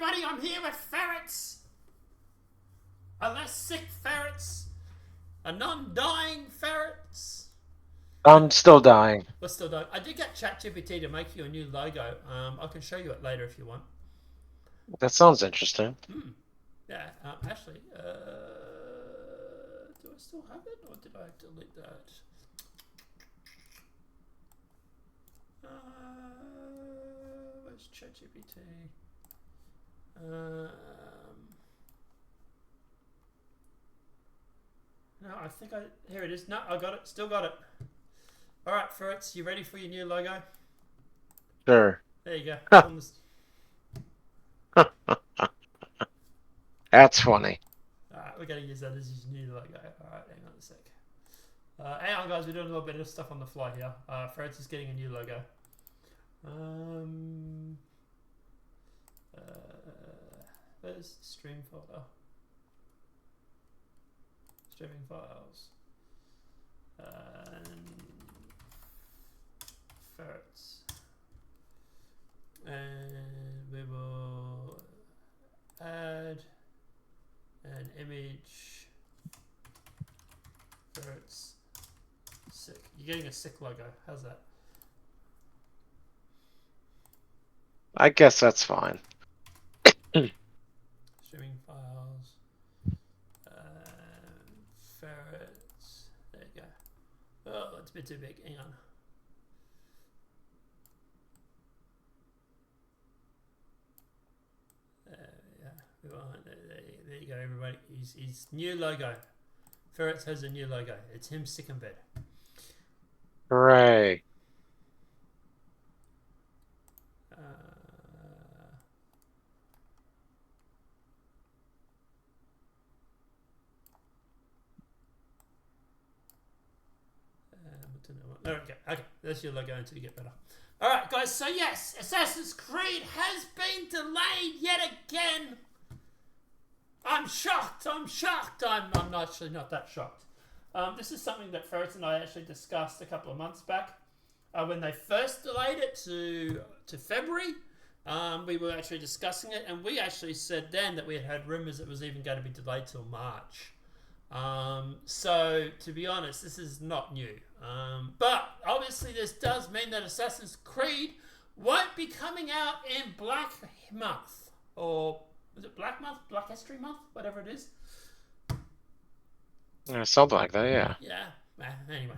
everybody, I'm here with ferrets. A less sick ferrets. A non-dying ferrets. I'm still dying. We're still dying. I did get ChatGPT to make you a new logo. I can show you it later if you want. That sounds interesting. Yeah, actually, do I still have it, or did I delete that? Where's ChatGPT? No, I think here it is. No, I got it. Still got it. All right, ferrets, you ready for your new logo? Sure. There you go. That's funny. Alright, we're going to use that as his new logo. Alright, hang on a sec. Hang on, guys, we're doing a little bit of stuff on the fly here. Fred's is getting a new logo. Where's the stream folder? Streaming files. Ferrets. And we will add an image. Ferrets. Sick. You're getting a sick logo. How's that? I guess that's fine. Streaming files. Ferrets. There you go. Oh, it's a bit too big. Hang on. There you go, everybody. His new logo. Ferrets has a new logo. It's him sick in bed. Hooray. Okay, that's your logo until you get better. Alright, guys, so yes, Assassin's Creed has been delayed yet again. I'm shocked. I'm actually not that shocked. This is something that Ferrets and I actually discussed a couple of months back. When they first delayed it to February, we were actually discussing it, and we actually said then that we had heard rumours it was even going to be delayed till March. So, to be honest, this is not new. But, obviously, this does mean that Assassin's Creed won't be coming out in Black Month. Or, is it Black Month? Black History Month? Whatever it is. Yeah, something like that, yeah. Yeah. Anyway.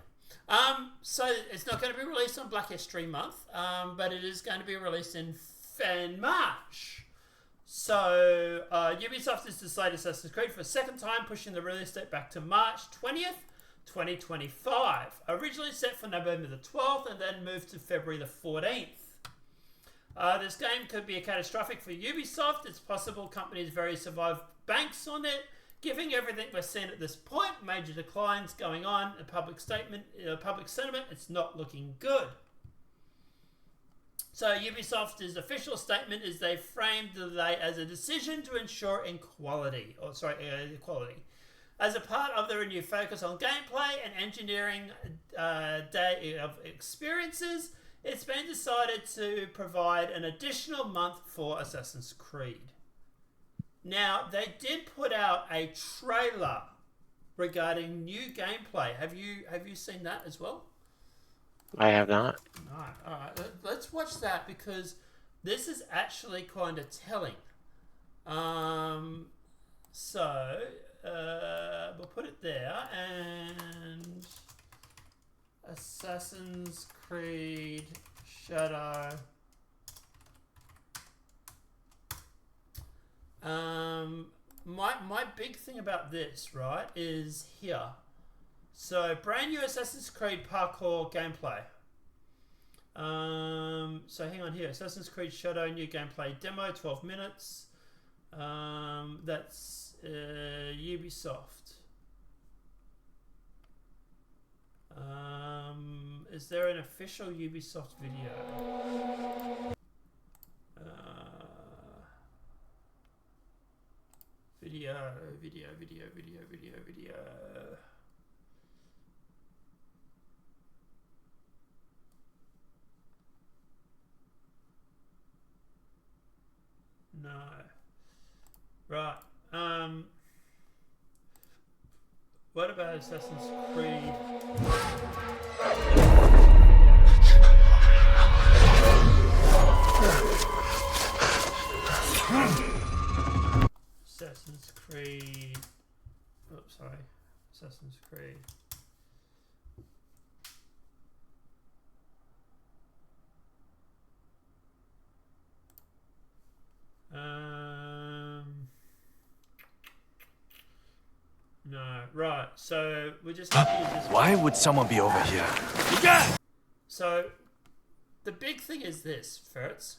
So, it's not going to be released on Black History Month, but it is going to be released in March. So, Ubisoft has decided Assassin's Creed for a second time, pushing the release date back to March 20th, 2025. Originally set for November the 12th and then moved to February the 14th. This game could be catastrophic for Ubisoft. It's possible companies very survive banks on it. Given everything we're seeing at this point, major declines going on, public sentiment, it's not looking good. So Ubisoft's official statement is they framed the delay as a decision to ensure equality. As a part of their renewed focus on gameplay and engineering day of experiences, it's been decided to provide an additional month for Assassin's Creed. Now, they did put out a trailer regarding new gameplay. Have you seen that as well? I have not. Alright. Let's watch that because this is actually kind of telling. So, we'll put it there, and Assassin's Creed Shadow. My big thing about this, right, is here. So, brand new Assassin's Creed parkour gameplay. So hang on here. Assassin's Creed Shadow new gameplay demo, 12 minutes. That's Ubisoft. Is there an official Ubisoft video? Video. No. Right. What about Assassin's Creed? Assassin's Creed. Oops, sorry. Assassin's Creed. No. Right. So we just have to use this. Why would someone be over here? So the big thing is this, Ferrets.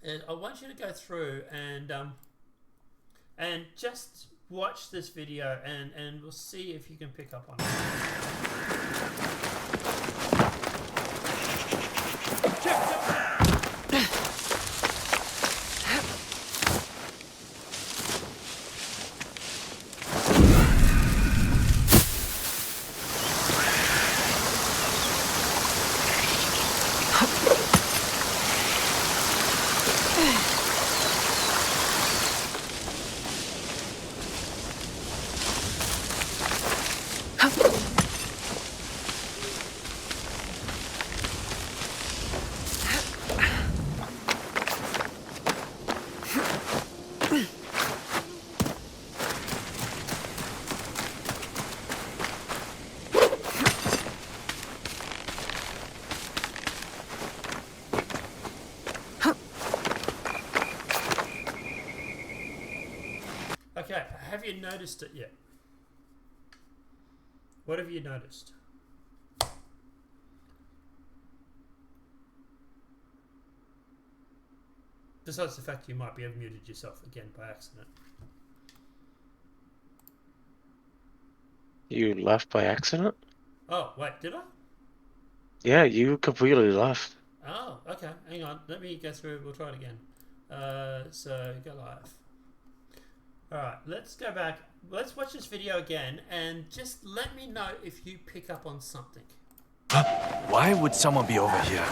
And I want you to go through and just watch this video and we'll see if you can pick up on it. Okay, have you noticed it yet? What have you noticed? Besides the fact you might be have muted yourself again by accident. You left by accident? Oh, wait, did I? Yeah, you completely left. Oh, okay, hang on. Let me go through, we'll try it again. So, go live. Alright, let's go back. Let's watch this video again and just let me know if you pick up on something. Why would someone be over here?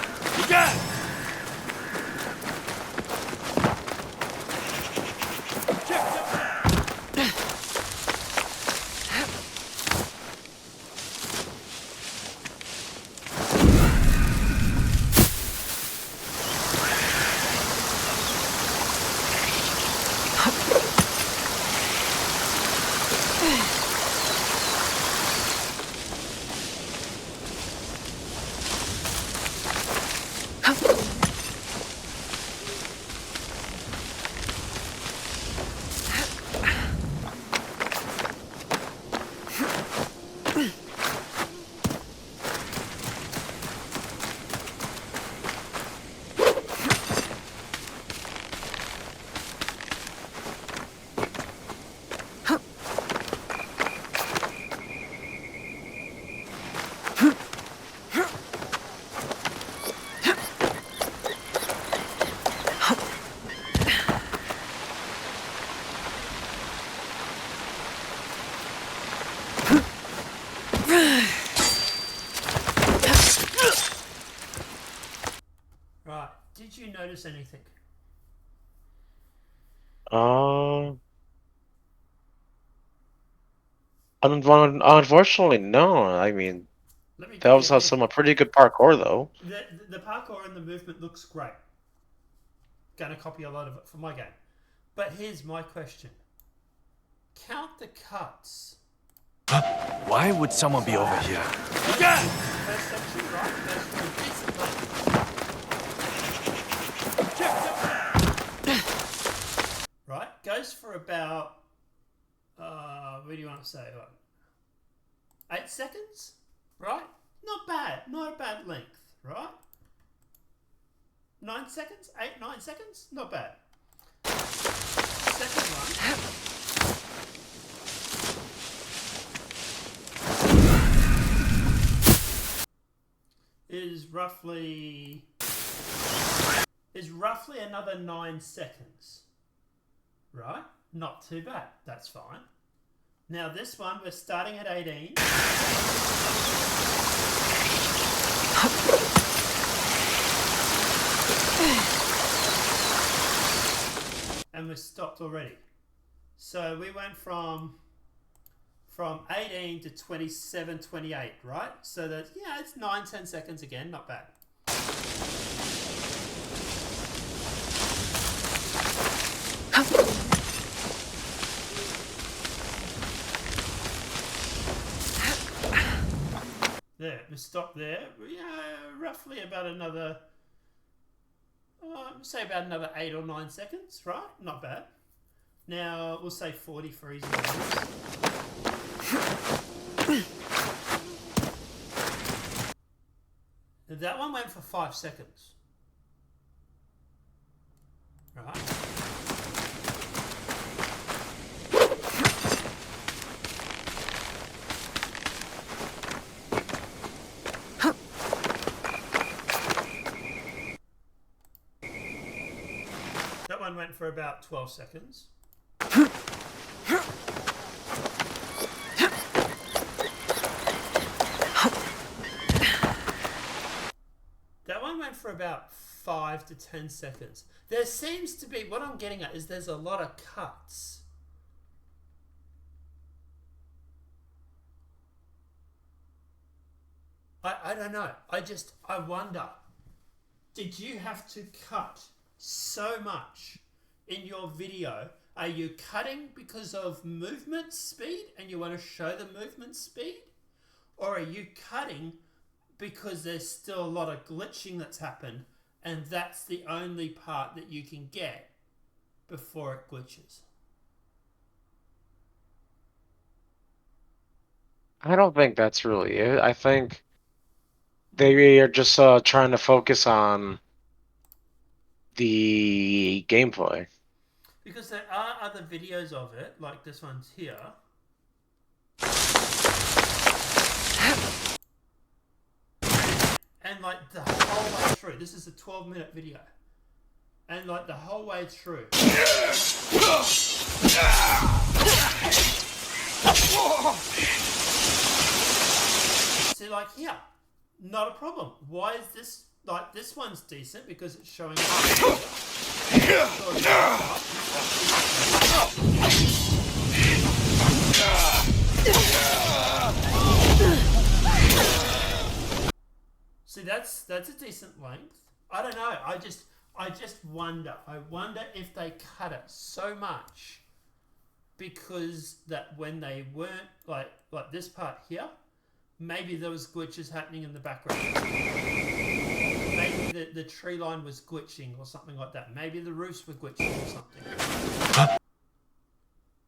Right, did you notice anything? Unfortunately, no. I mean, Let me that give you was a hint. some pretty good parkour, though. The parkour and the movement looks great. Gonna copy a lot of it for my game. But here's my question. Count the cuts. Why would someone be over here? First section, right? First one, decent length. Right? Goes for about, what do you want to say? What? 8 seconds? Right? Not bad. Not a bad length, right? 9 seconds? 8, 9 seconds? Not bad. Second one. Is roughly another 9 seconds. Right? Not too bad. That's fine. Now this one, we're starting at 18. and we stopped already. So we went from 18 to 27, 28, right? So that's, yeah, it's 9-10 seconds again, not bad. There, we stopped there. Yeah, roughly about another, say about another 8 or 9 seconds, right? Not bad. Now, we'll say 40 for easy ones. That one went for 5 seconds. Right. That one went for about 12 seconds. That one went for about 5 to 10 seconds. There seems to be, what I'm getting at is there's a lot of cuts. I don't know. I wonder, did you have to cut so much in your video? Are you cutting because of movement speed and you want to show the movement speed? Or are you cutting because there's still a lot of glitching that's happened and that's the only part that you can get before it glitches? I don't think that's really it. I think they are just trying to focus on the gameplay. Because there are other videos of it, like this one's here. And like the whole way through, this is a 12-minute video. And like the whole way through. See, like here, not a problem. Why is this, like this one's decent because it's showing up. See, that's a decent length. I don't know. I just wonder. I wonder if they cut it so much because that when they weren't like this part here, maybe there was glitches happening in the background. Maybe the tree line was glitching or something like that. Maybe the roofs were glitching or something.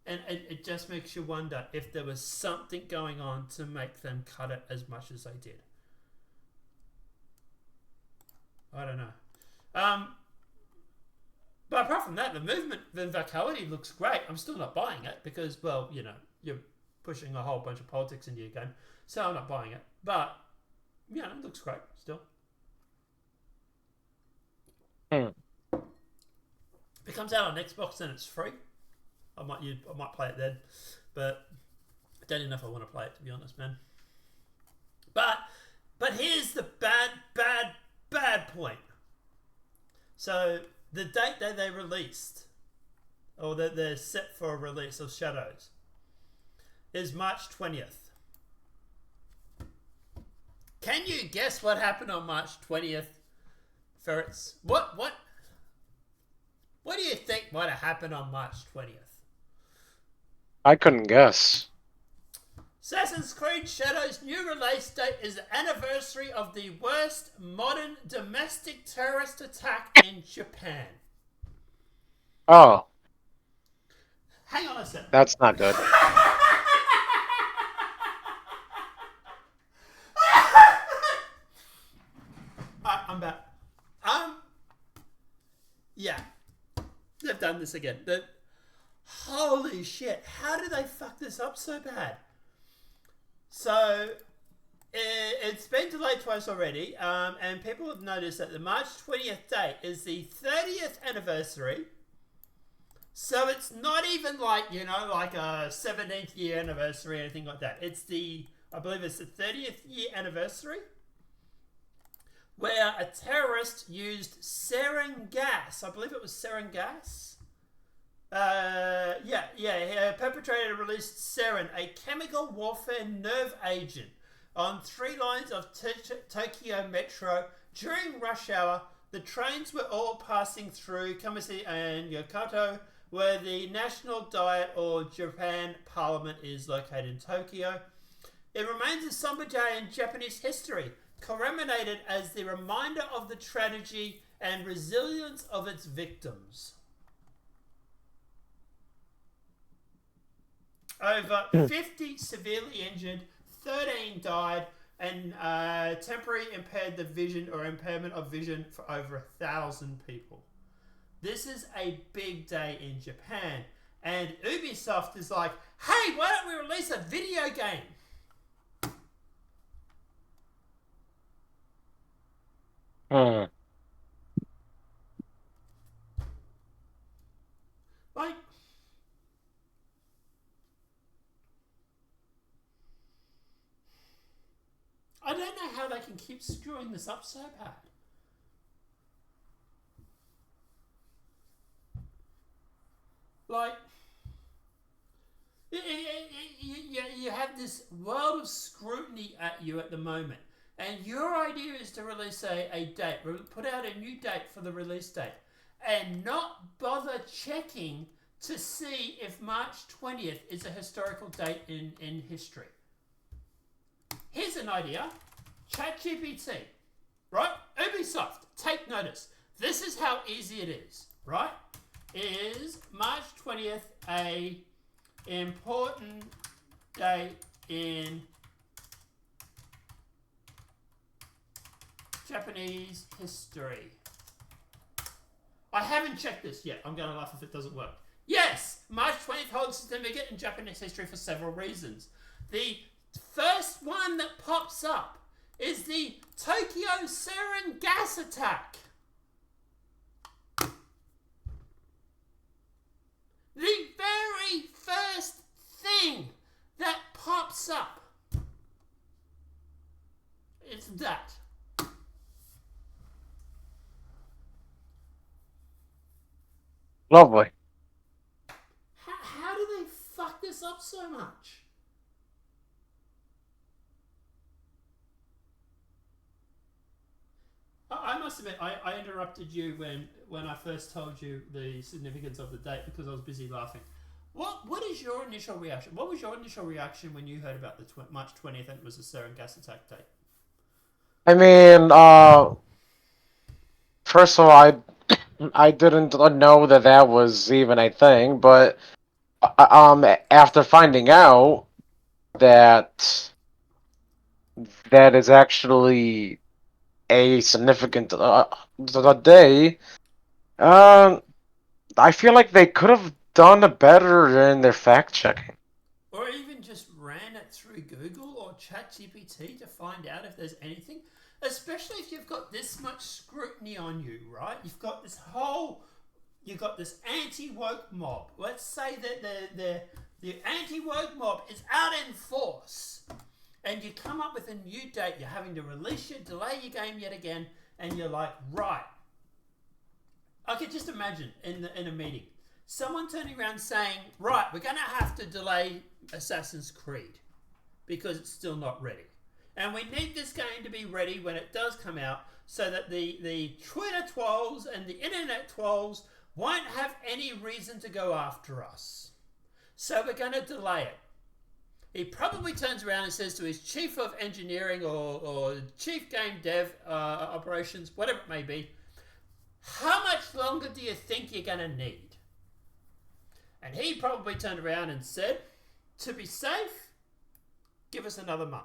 And it just makes you wonder if there was something going on to make them cut it as much as they did. I don't know. But apart from that, the movement, the vocality looks great. I'm still not buying it because, well, you know, you're pushing a whole bunch of politics into your game. So I'm not buying it. But, yeah, it looks great still. If it comes out on Xbox, then it's free. I might play it then. But I don't even know if I want to play it, to be honest, man. But here's the bad point. So the date that they released, or that they're set for a release of Shadows, is March 20th. Can you guess what happened on March 20th, Ferrets? What do you think might have happened on March 20th? I couldn't guess. Assassin's Creed Shadows' new release date is the anniversary of the worst modern domestic terrorist attack in Japan. Oh. Hang on a second. That's not good. I'm back. Yeah. They've done this again. Holy shit. How did they fuck this up so bad? So, it's been delayed twice already, and people have noticed that the March 20th date is the 30th anniversary. So it's not even like, you know, like a 17th year anniversary or anything like that. It's I believe it's the 30th year anniversary, where a terrorist used sarin gas. I believe it was sarin gas. Perpetrator released Seren, a chemical warfare nerve agent, on 3 lines of Tokyo Metro during rush hour. The trains were all passing through Kamasi and Yokoto, where the National Diet or Japan Parliament is located in Tokyo. It remains a somber day in Japanese history, commemorated as the reminder of the tragedy and resilience of its victims. Over 50 severely injured, 13 died, and temporary impaired the vision or impairment of vision for over 1,000 people. This is a big day in Japan, and Ubisoft is like, hey, why don't we release a video game? Like, I don't know how they can keep screwing this up so bad. Like, you have this world of scrutiny at you at the moment, and your idea is to release a date, put out a new date for the release date, and not bother checking to see if March 20th is a historical date in history. Here's an idea. ChatGPT, right? Ubisoft, take notice. This is how easy it is, right? Is March 20th a important date in Japanese history? I haven't checked this yet. I'm going to laugh if it doesn't work. Yes! March 20th holds significance in Japanese history for several reasons. The first one that pops up is the Tokyo sarin gas attack. The very first thing that pops up is that. Lovely. How do they fuck this up so much? I must admit, I interrupted you when I first told you the significance of the date because I was busy laughing. What is your initial reaction? What was your initial reaction when you heard about the March 20th and it was the sarin gas attack date? I mean, first of all, I didn't know that was even a thing, but after finding out that is actually a significant day, I feel like they could have done better in their fact checking. Or even just ran it through Google or ChatGPT to find out if there's anything. Especially if you've got this much scrutiny on you, right? You've got this anti-woke mob. Let's say that the anti-woke mob is out in force, and you come up with a new date. You're having to delay your game yet again, and you're like, right. I could just imagine in a meeting, someone turning around saying, right, we're going to have to delay Assassin's Creed because it's still not ready. And we need this game to be ready when it does come out so that the Twitter twells and the internet twells won't have any reason to go after us. So we're going to delay it. He probably turns around and says to his chief of engineering or chief game dev operations, whatever it may be, how much longer do you think you're going to need? And he probably turned around and said, to be safe, give us another month.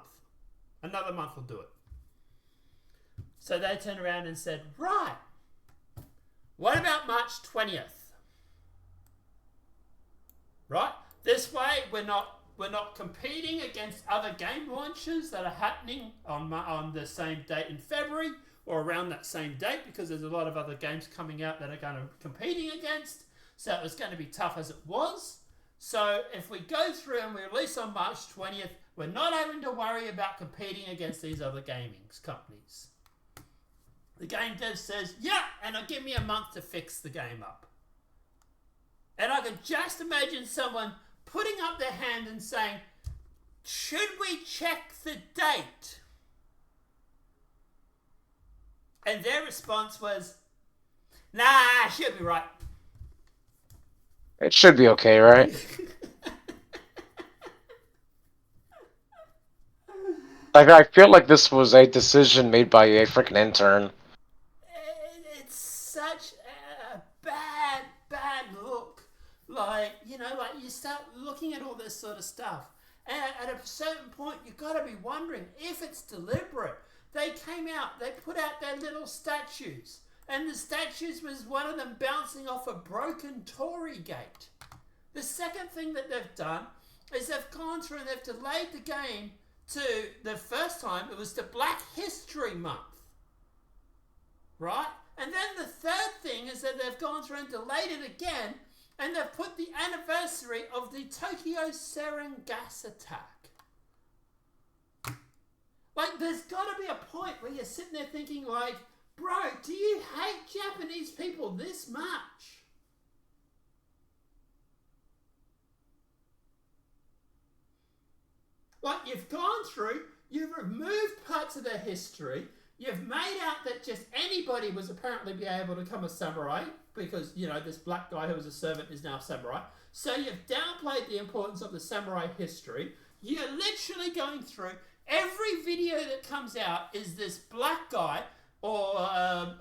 Another month will do it. So they turned around and said, right, what about March 20th? Right? This way we're not competing against other game launches that are happening on the same date in February or around that same date, because there's a lot of other games coming out that are going to be competing against. So it's going to be tough as it was. So if we go through and we release on March 20th, we're not having to worry about competing against these other gaming companies. The game dev says, yeah, and it'll give me a month to fix the game up. And I can just imagine someone putting up their hand and saying, should we check the date? And their response was, nah, she'll be right. It should be okay, right? Like, I feel like this was a decision made by a freaking intern. It's such a bad look. Like, you know, like you start looking at all this sort of stuff. And at a certain point, you've got to be wondering if it's deliberate. They came out, they put out their little statues. And the statues was one of them bouncing off a broken Tory gate. The second thing that they've done is they've gone through and they've delayed the game to the first time it was to Black History Month, right? And then the third thing is that they've gone through and delayed it again, and they've put the anniversary of the Tokyo sarin gas attack. Like, there's got to be a point where you're sitting there thinking, like, bro, do you hate Japanese people this much? Like, you've gone through, you've removed parts of their history, you've made out that just anybody was apparently be able to become a samurai, because, you know, this black guy who was a servant is now a samurai. So you've downplayed the importance of the samurai history. You're literally going through, every video that comes out is this black guy or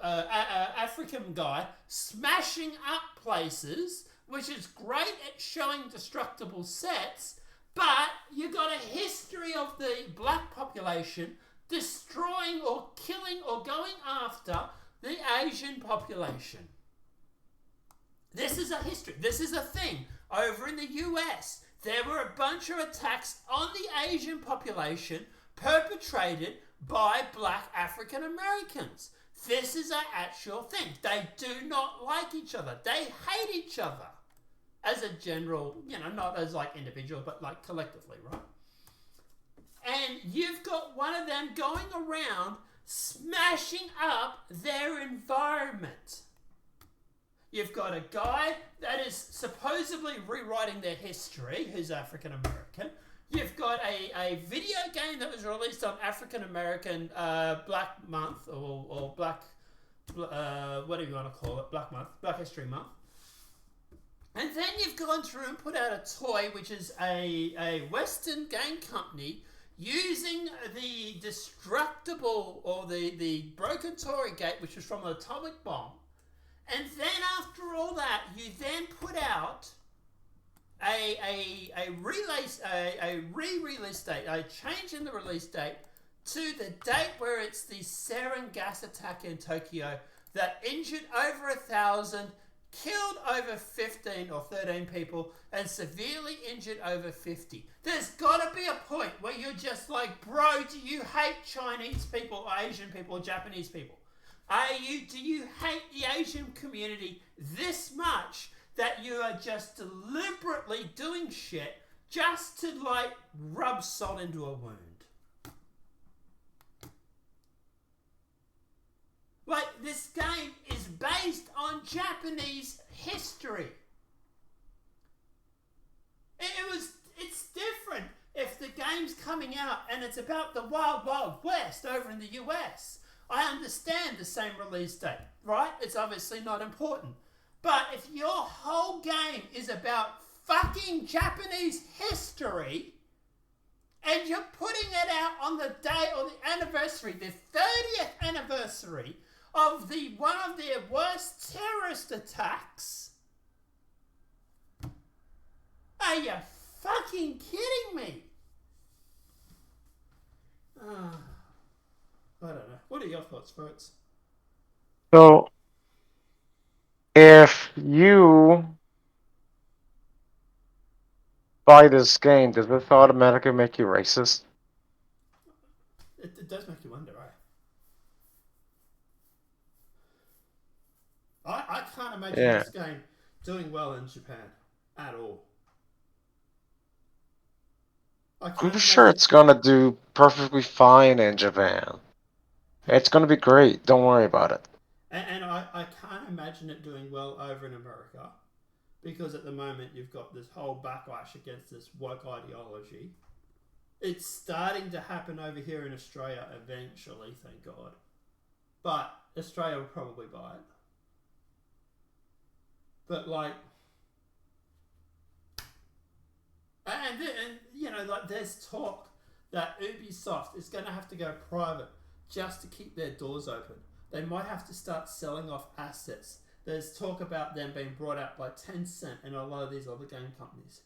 African guy smashing up places, which is great at showing destructible sets. But you got a history of the black population destroying or killing or going after the Asian population. This is a history. This is a thing. Over in the US, there were a bunch of attacks on the Asian population perpetrated by black African Americans. This is an actual thing. They do not like each other. They hate each other. As a general, you know, not as like individual, but like collectively, right? And you've got one of them going around smashing up their environment. You've got a guy that is supposedly rewriting their history, who's African American. You've got a video game that was released on African American Black Month, or Black, whatever you want to call it, Black Month, Black History Month. And then you've gone through and put out a toy, which is a Western game company using the destructible or the broken Tory gate, which was from an atomic bomb. And then after all that, you then put out a re-release date, a change in the release date to the date where it's the sarin gas attack in Tokyo that injured over 1,000. Killed over 15 or 13 people and severely injured over 50. There's got to be a point where you're just like, bro, do you hate Chinese people or Asian people or Japanese people? Do you hate the Asian community this much that you are just deliberately doing shit just to like rub salt into a wound? Like, this game is based on Japanese history. It's different if the game's coming out and it's about the Wild Wild West over in the US. I understand the same release date, right? It's obviously not important. But if your whole game is about fucking Japanese history, and you're putting it out on the day or the anniversary, the 30th anniversary of one of their worst terrorist attacks. Are you fucking kidding me? I don't know. What are your thoughts, Fritz? So, if you buy this game, does this automatically make you racist? It does make you wonder, right? I can't imagine this game doing well in Japan at all. I'm sure it's gonna do perfectly fine in Japan. It's gonna be great. Don't worry about it. And I can't imagine it doing well over in America. because at the moment you've got this whole backlash against this woke ideology. It's starting to happen over here in Australia eventually, thank God. But Australia will probably buy it. But like, and you know, like there's talk that Ubisoft is going to have to go private just to keep their doors open. They might have to start selling off assets. There's talk about them being brought out by Tencent and a lot of these other game companies.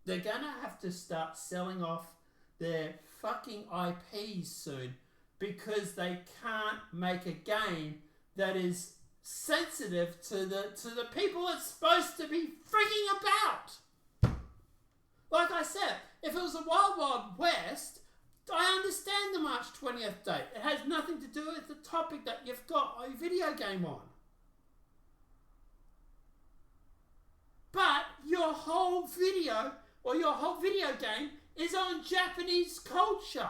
They're going to have to start selling off their fucking IPs soon because they can't make a game that is sensitive to the people it's supposed to be freaking about. Like I said, if it was the Wild Wild West, I understand the March 20th date. It has nothing to do with the topic that you've got a video game on. But your whole video or your whole video game is on Japanese culture.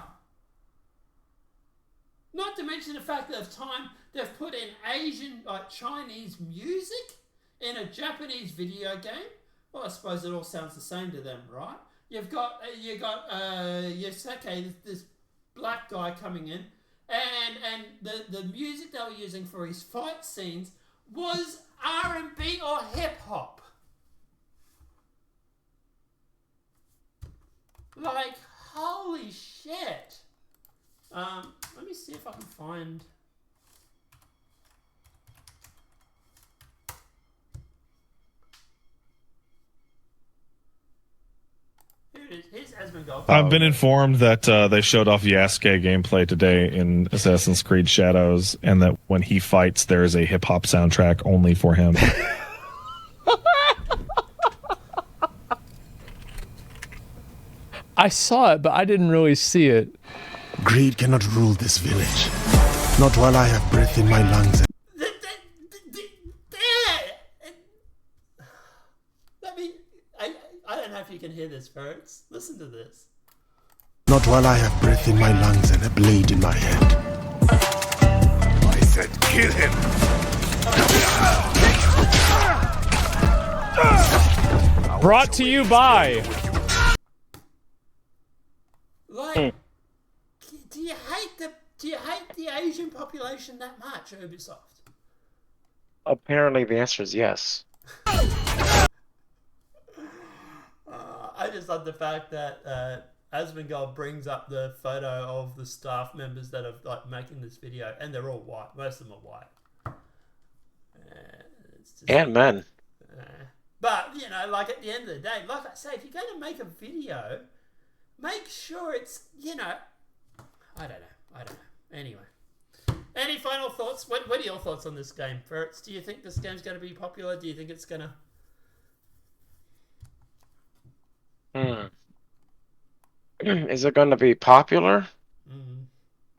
Not to mention the fact that they've put in Asian, like Chinese music in a Japanese video game. Well, I suppose it all sounds the same to them, right? You got Yoseke, this black guy coming in, and the music they were using for his fight scenes was R&B or hip hop. Like, holy shit. Let me see if I can find. Here it is. Here's Asmongold. I've been informed that they showed off Yasuke gameplay today in Assassin's Creed Shadows, and that when he fights, there is a hip hop soundtrack only for him. I saw it, but I didn't really see it. Greed cannot rule this village. Not while I have breath in my lungs. I don't know if you can hear this, folks. Listen to this. Not while I have breath in my lungs and a blade in my hand. I said kill him. Brought to you by... Like, do you hate the Asian population that much, Ubisoft? Apparently, the answer is yes. I just love the fact that Asmongold brings up the photo of the staff members that are like making this video, and they're all white. Most of them are white. It's just, And men. but you know, like at the end of the day, like I say, if you're going to make a video, make sure it's, you know, I don't know. Anyway, any final thoughts? What are your thoughts on this game, Ferrets? Do you think this game's going to be popular? Do you think it's going to? Is it going to be popular?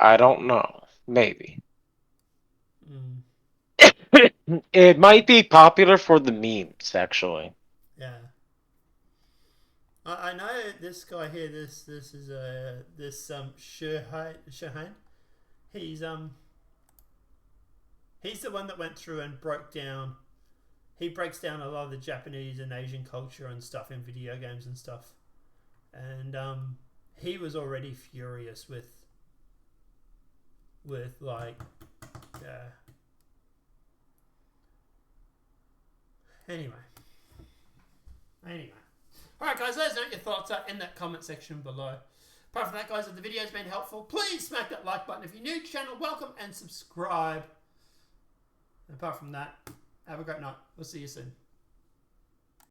I don't know. Maybe. It might be popular for the memes, actually. Yeah. I know this guy here. This is Shahan. He's the one that went through and broke down. He breaks down a lot of the Japanese and Asian culture and stuff in video games and stuff. And he was already furious with like, Anyway. Alright guys, let us know what your thoughts are in that comment section below. Apart from that guys, if the video's been helpful, please smack that like button. If you're new to the channel, welcome and subscribe. And apart from that, have a great night. We'll see you soon.